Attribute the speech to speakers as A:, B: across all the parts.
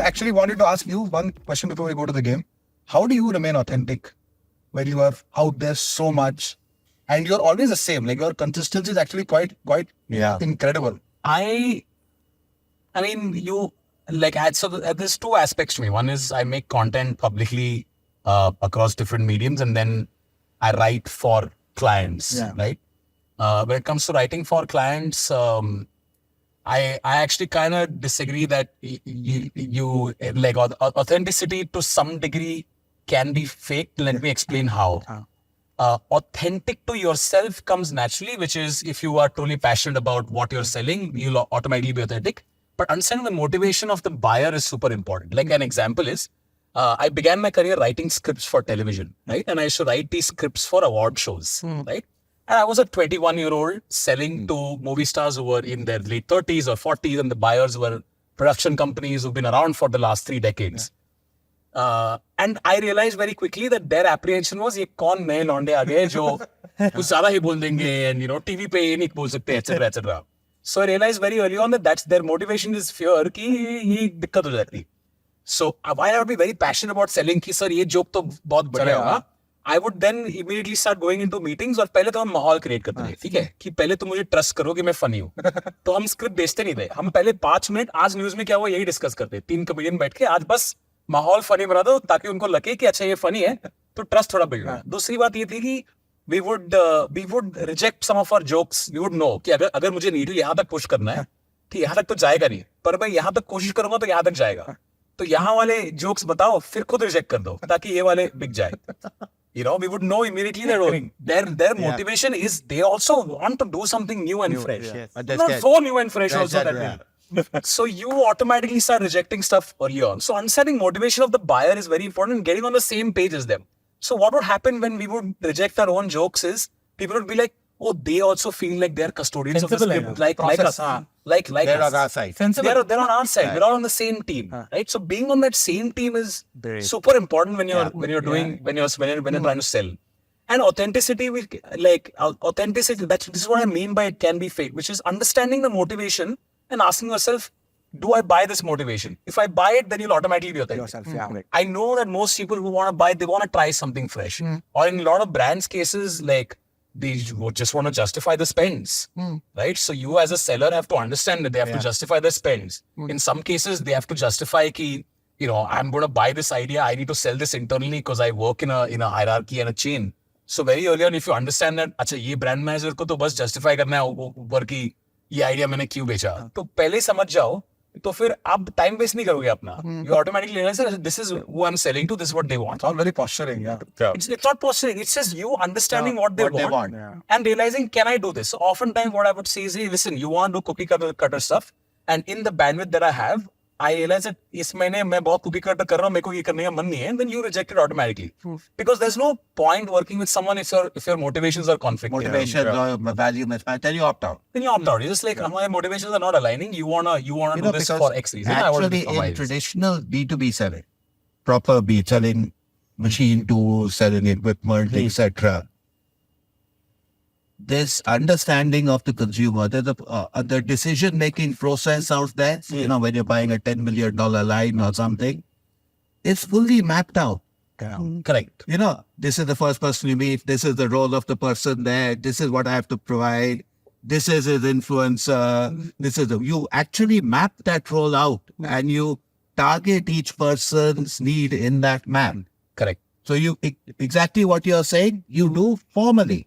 A: actually wanted to ask you one question before we go to the game. How do you remain authentic when you are out there so much and you're always the same? Like your consistency is actually quite incredible.
B: I mean, there's two aspects to me. One is I make content publicly across different mediums, and then I write for clients, right? When it comes to writing for clients, I actually kind of disagree that you like authenticity to some degree can be faked. Let me explain how. Authentic to yourself comes naturally, which is if you are totally passionate about what you're selling, you'll automatically be authentic. But understanding the motivation of the buyer is super important. Like an example is, I began my career writing scripts for television, right? And I used to write these scripts for award shows, right? And I was a 21-year-old selling to movie stars who were in their late 30s or 40s, and the buyers were production companies who've been around for the last 3 decades. And I realized very quickly that their apprehension was, ये कौन नए लौंडे आ गए जो कुछ ज़्यादा ही बोल देंगे, and TV पे ये नहीं बोल सकते, etc., etc. So I realized very early on that that's their motivation is fear कि ये दिक्कत हो जाती. So while I would be very passionate about selling कि सर ये joke तो बहुत बढ़िया होगा, I would then immediately start going into meetings और पहले तो हम माहौल क्रिएट करते थे, ठीक है, कि पहले तो मुझे ट्रस्ट करो कि मैं फनी हूँ. तो हम स्क्रिप्ट बेचते नहीं थे, हम पहले 5 मिनट आज न्यूज में क्या हुआ यही डिस्कस करते, 3 कमेडियन बैठ के आज बस माहौल फनी बना दो ताकि उनको लगे कि अच्छा ये फनी है, तो ट्रस्ट थोड़ा बिल्ड होगा. दूसरी बात ये थी कि we would reject some of our jokes. We would know कि अगर मुझे नीडल यहाँ तक पुश करना है, ठीक यहाँ तक तो जाएगा नहीं, पर मैं यहाँ तक कोशिश करूंगा तो यहाँ तक जाएगा. तो यहाँ वाले जोक्स बताओ, फिर खुद रिजेक्ट कर दो ताकि ये वाले बिक जाए. We would know immediately that their motivation is they also want to do something new and fresh. Not so new and fresh also that way. So you automatically start rejecting stuff early on. So understanding motivation of the buyer is very important, getting on the same page as them. So what would happen when we would reject our own jokes is people would be like, oh, they also feel like they're custodians of the script, like us. Like
C: they're
B: us.
C: on our side.
B: They're on our side. We're all on the same team, right? So being on that same team is super important when you're trying to sell. And authenticity, authenticity. This is what I mean by it can be fake, which is understanding the motivation and asking yourself, do I buy this motivation? If I buy it, then you'll automatically be authentic. I know that most people who want to buy, they want to try something fresh. Or in a lot of brands cases, like they just want to justify the spends, right? So you as a seller have to understand that they have to justify the spends. In some cases, they have to justify ki, I'm going to buy this idea. I need to sell this internally because I work in a hierarchy and a chain. So very early on, if you understand that, अच्छा ये brand manager को तो बस justify करना है ऊपर की ये idea मैंने क्यों बेचा, तो पहले समझ जाओ, तो फिर आप टाइम वेस्ट नहीं करोगे अपना. You automatically realize that this is who I'm selling to, this is what they want.
A: It's all very posturing,
B: It's not posturing. It's just you understanding what they want. And realizing, can I do this? So oftentimes what I would say is, hey, listen, you want to do cookie cutter stuff, and in the bandwidth that I have, I realize that इस महीने मैं बहुत cookie cutter कर रहा हूँ, मेरे को ये करने का मन नहीं है, then you reject it automatically. Because there's no point working with someone if your motivations are conflicting.
C: Motivations or value mismatch, then you opt out.
B: You're just like, my motivations are not aligning. You wanna do this for X reason.
C: Actually, in traditional B2B selling, proper B selling, machine tools, selling equipment, etc., this understanding of the consumer, there's the decision-making process out there, when you're buying a $10 million line or something, it's fully mapped out.
B: Correct.
C: This is the first person you meet, this is the role of the person there, this is what I have to provide, this is his influencer, you actually map that role out and you target each person's need in that map.
B: Correct.
C: So exactly what you're saying, you do formally.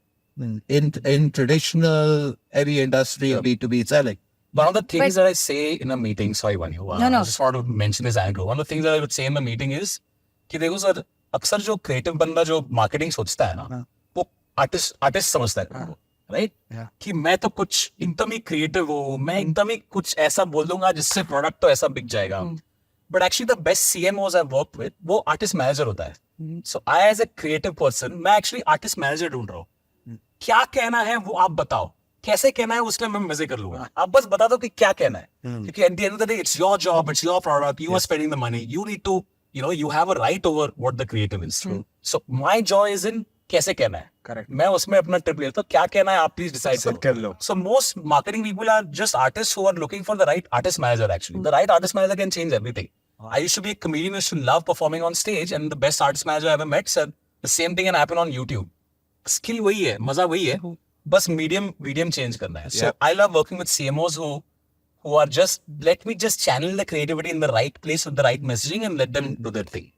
C: In traditional heavy industry or B2B selling.
B: One of the things that I say in a meeting, sorry Vanu, I just want to mention this angle. One of the things that I would say in the meeting is कि देखो sir, अक्सर जो creative बंदा जो marketing सोचता है ना, वो artist समझता है, right? कि मैं तो कुछ एकदम ही creative हूँ, मैं एकदम ही कुछ ऐसा बोल दूंगा जिससे product तो ऐसा बिक जाएगा. But actually the best CMOs I've worked with, वो artist manager होता है. So I as a creative person, मैं actually artist manager ढूंढ रहा हूँ. क्या कहना है वो आप बताओ, कैसे कहना है उसमें मैं मजे कर लूंगा, आप बस बता दो कि क्या कहना है, क्योंकि at the end of the day it's your job, it's your product, you are spending the money, you need to, you have a right over what the creative is. So my joy is in कैसे कहना है.
A: Correct.
B: मैं उसमें अपना trip लेता हूँ, क्या कहना है आप प्लीज डिसाइड करो. So most marketing people are just artists who are looking for the right artist manager actually. The right artist manager can change everything. I used to be a comedian, used to love performing on stage, and the best artist manager I ever met said the same thing can happen on YouTube. Skill वही है, मजा वही है, बस medium change करना है. So
C: Yep.
B: I love working with CMOs who are just, let me just channel the creativity in the right place with the right messaging and let them do their thing.